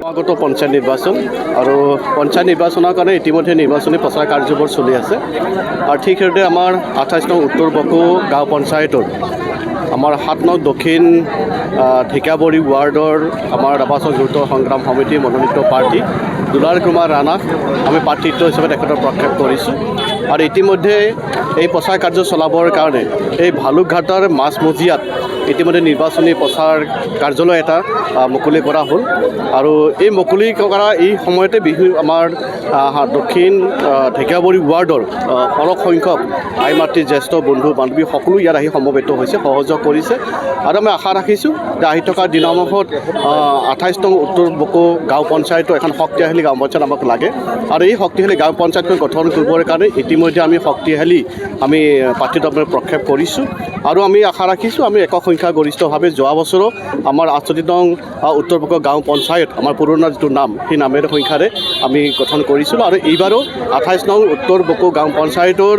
আগত পঞ্চায়ত নিৰ্বাচন আৰু পঞ্চায়ত নিৰ্বাচনৰ কাৰণে ইতিমধ্যে নিৰ্বাচনী প্ৰচাৰ কাৰ্যবোৰ চলি আছে আৰু ঠিক সেইদৰে আমাৰ 28 নং উত্তৰ বকো গাঁও পঞ্চায়তৰ আমাৰ 7 নং দক্ষিণ ঢেকিয়াবাৰী ৱাৰ্ডৰ আমাৰ ৰাভাচং যৌথ সংগ্ৰাম সমিতি মনোনীত প্ৰাৰ্থী দুলাল কুমাৰ ৰাণাক আমি প্ৰাৰ্থিত্ব হিচাপে তেখেতক প্ৰক্ষেপ কৰিছোঁ আৰু ইতিমধ্যে এই প্ৰচাৰ কাৰ্য চলাবৰ কাৰণে এই ভালুকঘাটৰ মাছমজিয়াত ইতিমধ্যে নিৰ্বাচনী প্ৰচাৰ কাৰ্যালয় এটা মুকলি কৰা হ'ল আৰু এই মুকলি কৰা এই সময়তে আমাৰ দক্ষিণ ঢেকিয়াবাৰী ৱাৰ্ডৰ সৰহ সংখ্যক আই মাতৃ জ্যেষ্ঠ বন্ধু বান্ধৱী সকলো ইয়াত আহি সমবেত হৈছে সহযোগ কৰিছে আৰু আমি আশা ৰাখিছোঁ যে আহি থকা দিনামুখত 28 নং উত্তৰ বকো গাঁও পঞ্চায়তৰ এখন শক্তিশালী গাঁও পঞ্চায়ত আমাক লাগে আৰু এই শক্তিশালী গাঁও পঞ্চায়তখন গঠন কৰিবৰ কাৰণে ইতিমধ্যে আমি শক্তিশালী আমি প্ৰাৰ্থিত্ব প্ৰক্ষেপ কৰিছোঁ আৰু আমি আশা ৰাখিছোঁ আমি একক সংখ্যাগৰিষ্ঠভাৱে যোৱা বছৰো আমাৰ 68 নং উত্তৰ বকো গাঁও পঞ্চায়ত আমাৰ পুৰণা যিটো নাম সেই নামেৰে সংখ্যাৰে আমি গঠন কৰিছিলোঁ আৰু এইবাৰো 28 নং উত্তৰ বকো গাঁও পঞ্চায়তৰ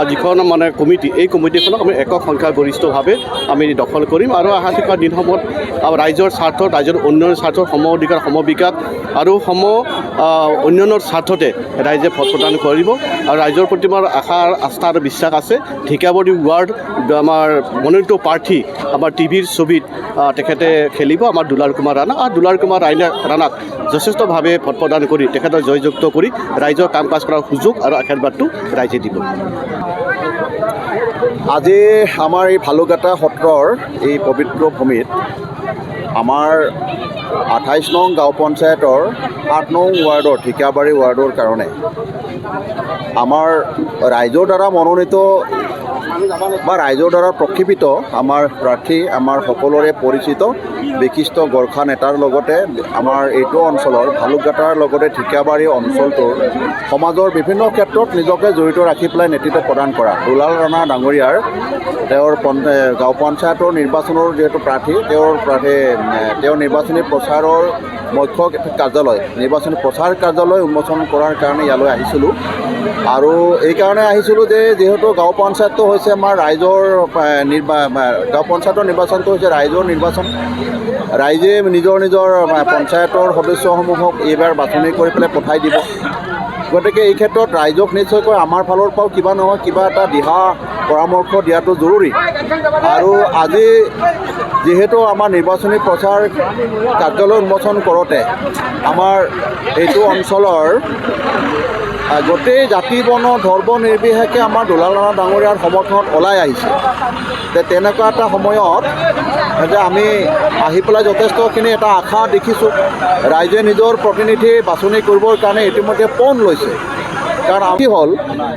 যিখন মানে কমিটি এই কমিটিখনক আমি একক সংখ্যাগৰিষ্ঠভাৱে আমি দখল কৰিম আৰু অহা থকা দিনসমূহত ৰাইজৰ স্বাৰ্থত ৰাইজৰ উন্নয়নৰ স্বাৰ্থত সম অধিকাৰ সমবিকাশ আৰু উন্নয়নৰ স্বাৰ্থতে ৰাইজে ভোট প্ৰদান কৰিব আৰু ৰাইজৰ প্ৰতি আমাৰ আস্থা আৰু বিশ্বাস আছে ঢেকিয়াবাৰী ৱাৰ্ড আমাৰ মনোনীত প্ৰাৰ্থী আমাৰ টিভিৰ ছবিত তেখেতে খেলিব আমাৰ দুলাল কুমাৰ ৰাণা আৰু দুলাল কুমাৰ ৰাণাক যথেষ্টভাৱে ভোট প্ৰদান কৰি তেখেতক জয়যুক্ত কৰি ৰাইজৰ কাম কাজ কৰাৰ সুযোগ আৰু আশীৰ্বাদটো ৰাইজে দিব। আজি আমাৰ এই ভালুকঘাটা সত্ৰৰ এই পবিত্ৰ ভূমিত আমাৰ 28 নং গাঁও পঞ্চায়তৰ 8 নং ৱাৰ্ডৰ ঢেকিয়াবাৰী ৱাৰ্ডৰ কাৰণে আমাৰ ৰাইজৰ দ্বাৰা মনোনীত বা ৰাইজৰ দ্বাৰা প্ৰক্ষেপিত আমাৰ প্ৰাৰ্থী আমাৰ সকলোৰে পৰিচিত বিশিষ্ট গোৰ্খা নেতাৰ লগতে আমাৰ এইটো অঞ্চলৰ ভালুকঘাটাৰ লগতে ঢেকিয়াবাৰী অঞ্চলটোৰ সমাজৰ বিভিন্ন ক্ষেত্ৰত নিজকে জড়িত ৰাখি পেলাই নেতৃত্ব প্ৰদান কৰা দুলাল ৰাণা ডাঙৰীয়াৰ তেওঁৰ গাঁও পঞ্চায়তৰ নিৰ্বাচনৰ যিহেতু প্ৰাৰ্থী তেওঁৰ নিৰ্বাচনী প্ৰচাৰৰ মুখ্য কাৰ্যালয় নিৰ্বাচনী প্ৰচাৰ কাৰ্যালয় উন্মোচন কৰাৰ কাৰণে ইয়ালৈ আহিছিলোঁ আৰু এইকাৰণে আহিছিলোঁ যে যিহেতু গাঁও পঞ্চায়তটো হৈছে আমাৰ ৰাইজৰ গাঁও পঞ্চায়তৰ নিৰ্বাচনটো হৈছে ৰাইজৰ নিৰ্বাচন ৰাইজে নিজৰ পঞ্চায়তৰ সদস্যসমূহক এইবাৰ বাছনি কৰি পেলাই পঠাই দিব গতিকে এই ক্ষেত্ৰত ৰাইজক নিশ্চয়কৈ আমাৰ ফালৰ পৰাও কিবা নহয় কিবা এটা দিহা পৰামৰ্শ দিয়াটো জৰুৰী আৰু আজি যিহেতু আমাৰ নিৰ্বাচনী প্ৰচাৰ কাৰ্যালয় উন্মোচন কৰোঁতে আমাৰ এইটো অঞ্চলৰ গোটেই জাতি বৰ্ণ ধৰ্ম নিৰ্বিশেষে আমাৰ দুলাল ৰাণা ডাঙৰীয়াৰ সমৰ্থনত ওলাই আহিছে তেনেকুৱা এটা সময়ত যে আমি আহি পেলাই যথেষ্টখিনি এটা আশা দেখিছোঁ ৰাইজে নিজৰ প্ৰতিনিধি বাছনি কৰিবৰ কাৰণে ইতিমধ্যে পণ লৈছে কাৰণ আমি হ'ল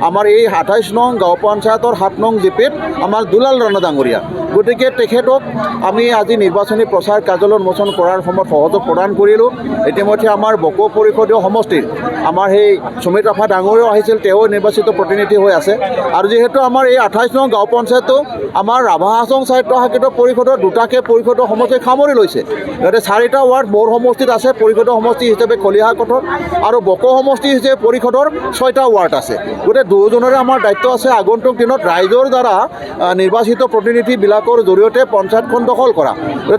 আমাৰ এই 28 নং গাঁও পঞ্চায়তৰ 7 নং জিপিত আমাৰ দুলাল ৰাণা ডাঙৰীয়া গতিকে তেখেতক আমি আজি নিৰ্বাচনী প্ৰচাৰ কাৰ্যালয় উন্মোচন কৰাৰ সময়ত সহযোগ প্ৰদান কৰিলোঁ ইতিমধ্যে আমাৰ বকো পৰিষদীয় সমষ্টিৰ আমাৰ সেই সুমিত ৰাভা ডাঙৰীয়াও আহিছিল তেওঁ নিৰ্বাচিত প্ৰতিনিধি হৈ আছে আৰু যিহেতু আমাৰ এই 28 নং গাঁও পঞ্চায়তো আমাৰ ৰাভাহাছং স্বায়ত্ত শাসিত পৰিষদৰ দুটাকৈ পৰিষদৰ সমষ্টি সামৰি লৈছে ইয়াতে 4টা ৱাৰ্ড মোৰ সমষ্টিত আছে পৰিষদৰ সমষ্টি হিচাপে কলিহা কঠৰ আৰু বকো সমষ্টি হিচাপে পৰিষদৰ 6টা ৱাৰ্ড আছে গতিকে দুয়োজনৰে আমাৰ দায়িত্ব আছে আগন্তুক দিনত ৰাইজৰ দ্বাৰা নিৰ্বাচিত প্ৰতিনিধিবিলাকৰ জৰিয়তে পঞ্চায়তখন দখল কৰা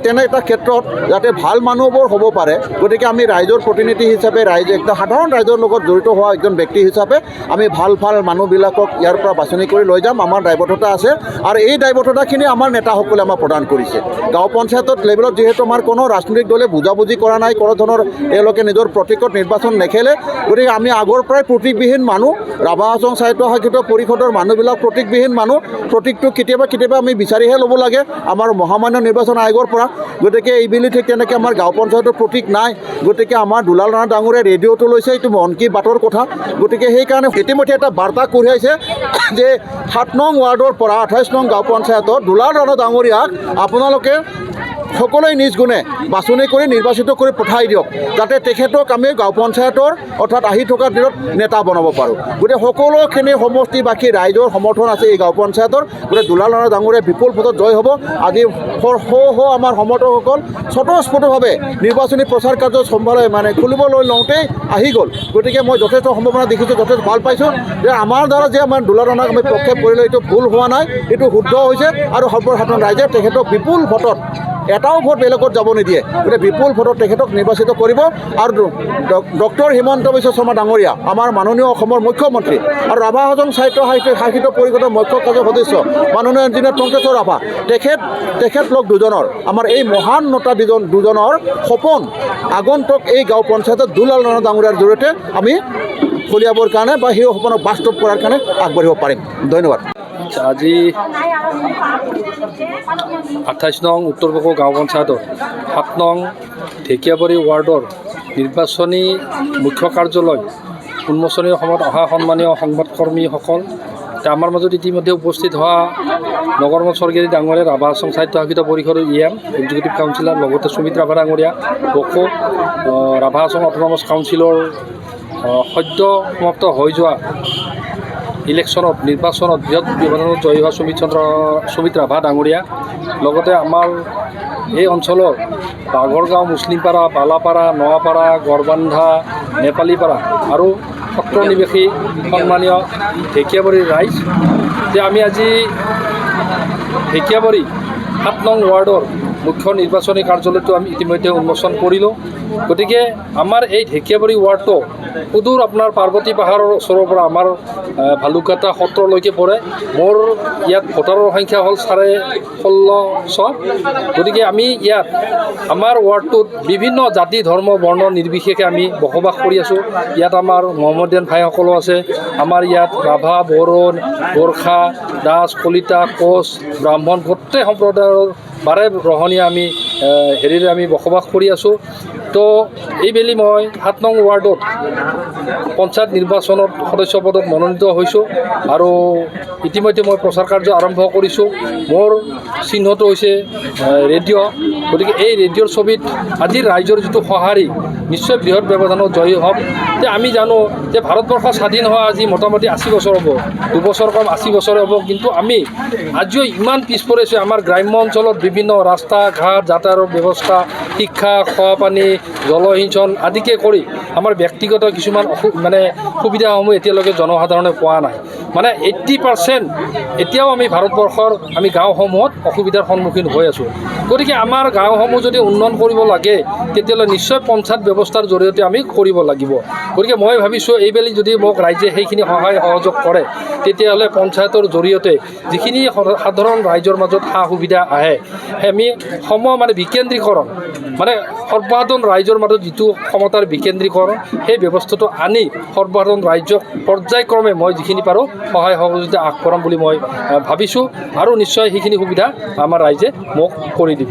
তেনে এটা ক্ষেত্ৰত যাতে ভাল মানুহবোৰ হ'ব পাৰে গতিকে আমি ৰাইজৰ প্ৰতিনিধি হিচাপে ৰাইজে একটা সাধাৰণ ৰাইজৰ লগত জড়িত হোৱা একজন ব্যক্তি হিচাপে আমি ভাল মানুহবিলাকক ইয়াৰ পৰা বাছনি কৰি লৈ যাম আমাৰ দায়বদ্ধতা আছে আৰু এই দায়বদ্ধতাখিনি আমাৰ নেতাসকলে আমাক প্ৰদান কৰিছে গাঁও পঞ্চায়তত লেভেলত যিহেতু আমাৰ কোনো ৰাজনৈতিক দলে বুজাবুজি কৰা নাই কোনো ধৰণৰ তেওঁলোকে নিজৰ প্ৰতীকত নিৰ্বাচন নেখেলে গতিকে আমি আগৰ পৰাই প্ৰতীকবিহীন মানুহ ৰাভাহাছং স্বায়ত্ত শাসিত পৰিষদৰ মানুহবিলাক প্ৰতীকবিহীন মানুহ প্ৰতীকটো কেতিয়াবা আমি বিচাৰিহে ল'ব লাগে আমাৰ মহামান্য নিৰ্বাচন আয়োগৰ পৰা গতিকে এইবুলি ঠিক তেনেকৈ আমাৰ গাঁও পঞ্চায়তৰ প্ৰতীক নাই গতিকে আমাৰ দুলাল ৰাণা ডাঙৰীয়াই ৰেডিঅ'টো লৈছে এইটো মন কি বাতৰ কথা গতিকে সেইকাৰণে ইতিমধ্যে এটা বাৰ্তা কঢ়িয়াইছে যে 7 নং ৱাৰ্ডৰ পৰা 28 নং গাঁও পঞ্চায়তৰ দুলাল ৰাণা ডাঙৰীয়াক আপোনালোকে সকলোৱে নিজ গুণে বাছনি কৰি নিৰ্বাচিত কৰি পঠাই দিয়ক যাতে তেখেতক আমি গাঁও পঞ্চায়তৰ অৰ্থাৎ আহি থকা দিনত নেতা বনাব পাৰোঁ গতিকে সকলোখিনি সমষ্টিবাসী ৰাইজৰ সমৰ্থন আছে এই গাঁও পঞ্চায়তৰ গতিকে দুলাল ৰাণা ডাঙৰীয়া বিপুল ভোটত জয় হ'ব আজি আমাৰ সমৰ্থকসকল স্বতঃস্ফূৰ্তভাৱে নিৰ্বাচনী প্ৰচাৰ কাৰ্য খুলিবলৈ লওঁতেই আহি গ'ল গতিকে মই যথেষ্ট সম্ভাৱনা দেখিছোঁ যথেষ্ট ভাল পাইছোঁ যে আমাৰ দ্বাৰা যে আমাৰ দুলাল ৰাণাক আমি প্ৰক্ষেপ কৰিলে এইটো ভুল হোৱা নাই এইটো শুদ্ধ হৈছে আৰু সৰ্বসাধাৰণ ৰাইজে তেখেতক বিপুল ভোটত এটাও ভোট বেলেগত যাব নিদিয়ে গতিকে বিপুল ভোটত তেখেতক নিৰ্বাচিত কৰিব আৰু ডক্টৰ হিমন্ত বিশ্ব শৰ্মা ডাঙৰীয়া আমাৰ মাননীয় অসমৰ মুখ্যমন্ত্ৰী আৰু ৰাভা হাজং সাহিত্য পৰিষদৰ মুখ্য কাৰ্য্য সদস্য মাননীয় ইঞ্জিনিয়াৰ টংকেশ্বৰ ৰাভা তেখেত লোক দুজনৰ আমাৰ এই মহান নেতা দুজনৰ সপোন আগন্তুক এই গাঁও পঞ্চায়তত দুলাল নানা ডাঙৰীয়াৰ জৰিয়তে আমি ফলিয়াবৰ কাৰণে বা সেই সপোনক বাস্তৱ কৰাৰ কাৰণে আগবাঢ়িব পাৰিম ধন্যবাদ আজি 28 নং উত্তৰ বকো গাঁও পঞ্চায়তৰ 7 নং ঢেকীয়াবাৰী ৱাৰ্ডৰ নিৰ্বাচনী মুখ্য কাৰ্যালয় উন্মোচনীৰ সময়ত অহা সন্মানীয় সংবাদকৰ্মীসকল আমাৰ মাজত ইতিমধ্যে উপস্থিত হোৱা নগৰমত স্বৰ্গীয় ডাঙৰীয়া ৰাভা হাজং সাহিত্য পৰিষদৰ এক্সিকিউটিভ কাউন্সিলৰ লগতে সুমিত ৰাভা ডাঙৰীয়া বকো ৰাভা হাজং অট'নমাছ কাউন্সিলৰ সদ্য সমাপ্ত হৈ যোৱা ইলেকশ্যনত নিৰ্বাচনত বৃহৎ ব্যৱধানত জয়ী হোৱা সুমিত ৰাভা ডাঙৰীয়া লগতে আমাৰ এই অঞ্চলৰ বাঘৰগাঁও মুছলিমপাৰা বালাপাৰা নৱাপাৰা গড়বান্ধা নেপালীপাৰা আৰু সত্ৰ নিবাসী সন্মানীয় ঢেকীয়াবাৰীৰ ৰাইজ যে আমি আজি ঢেকীয়াবাৰী 7 নং ৱাৰ্ডৰ মুখ্য নিৰ্বাচনী কাৰ্যালয়টো আমি ইতিমধ্যে উন্মোচন কৰিলোঁ গতিকে আমাৰ এই ঢেকীয়াবাৰী ৱাৰ্ডটো সুদূৰ আপোনাৰ পাৰ্বতী পাহাৰৰ ওচৰৰ পৰা আমাৰ ভালুকঘাটা সত্ৰলৈকে পৰে মোৰ ইয়াত ভোটাৰৰ সংখ্যা হ'ল 1650 গতিকে আমি ইয়াত আমাৰ ৱাৰ্ডটোত বিভিন্ন জাতি ধৰ্ম বৰ্ণ নিৰ্বিশেষে আমি বসবাস কৰি আছোঁ ইয়াত আমাৰ মহম্মদিয়ান ভাইসকলো আছে আমাৰ ইয়াত ৰাভা বড়ো গোৰ্খা দাস কলিতা কোচ ব্ৰাহ্মণ গোটেই সম্প্ৰদায়ৰ বাৰে ৰহণীয়া আমি হেৰিৰে আমি বসবাস কৰি আছোঁ তো এইবেলি মই 7 নং ৱাৰ্ডত পঞ্চায়ত নিৰ্বাচনত সদস্য পদত মনোনীত হৈছোঁ আৰু ইতিমধ্যে মই প্ৰচাৰ কাৰ্য আৰম্ভ কৰিছোঁ মোৰ চিহ্নটো হৈছে ৰেডিঅ' গতিকে এই ৰেডিঅ'ৰ ছবিত আজিৰ ৰাইজৰ যিটো সঁহাৰি নিশ্চয় বৃহৎ ব্যৱধানত জয়ী হ'ম যে আমি জানো যে ভাৰতবৰ্ষ স্বাধীন হোৱা আজি মোটামুটি 80 বছৰ হ'ব 2 বছৰ কম 80 বছৰ হ'ব কিন্তু আমি আজিও ইমান পিছ পৰিছোঁ আমাৰ গ্ৰাম্য অঞ্চলত বিভিন্ন ৰাস্তা ঘাট যাতায়াতৰ ব্যৱস্থা শিক্ষা খোৱা পানী জলসিঞ্চন আদিকে কৰি আমাৰ ব্যক্তিগত কিছুমান সুবিধাসমূহ এতিয়ালৈকে জনসাধাৰণে পোৱা নাই মানে 80% এতিয়াও আমি ভাৰতবৰ্ষৰ আমি গাঁওসমূহত অসুবিধাৰ সন্মুখীন হৈ আছোঁ গতিকে আমাৰ গাঁওসমূহ যদি উন্নয়ন কৰিব লাগে তেতিয়াহ'লে নিশ্চয় পঞ্চায়ত ব্যৱস্থাৰ জৰিয়তে আমি কৰিব লাগিব গতিকে মই ভাবিছোঁ এইবেলি যদি মোক ৰাইজে সেইখিনি সহায় সহযোগ কৰে তেতিয়াহ'লে পঞ্চায়তৰ জৰিয়তে যিখিনি সাধাৰণ ৰাইজৰ মাজত সা সুবিধা আহে আমি বিকেন্দ্ৰীকৰণ সৰ্বসাধাৰণ ৰাইজৰ মাজত যিটো ক্ষমতাৰ বিকেন্দ্ৰীকৰণ সেই ব্যৱস্থাটো আনি সৰ্বসাধাৰণ ৰাইজক পৰ্যায়ক্ৰমে মই যিখিনি পাৰোঁ সহায় সহযোগিতা আগবঢ়াম বুলি মই ভাবিছোঁ আৰু নিশ্চয় সেইখিনি সুবিধা আমাৰ ৰাইজে মোক কৰি দিব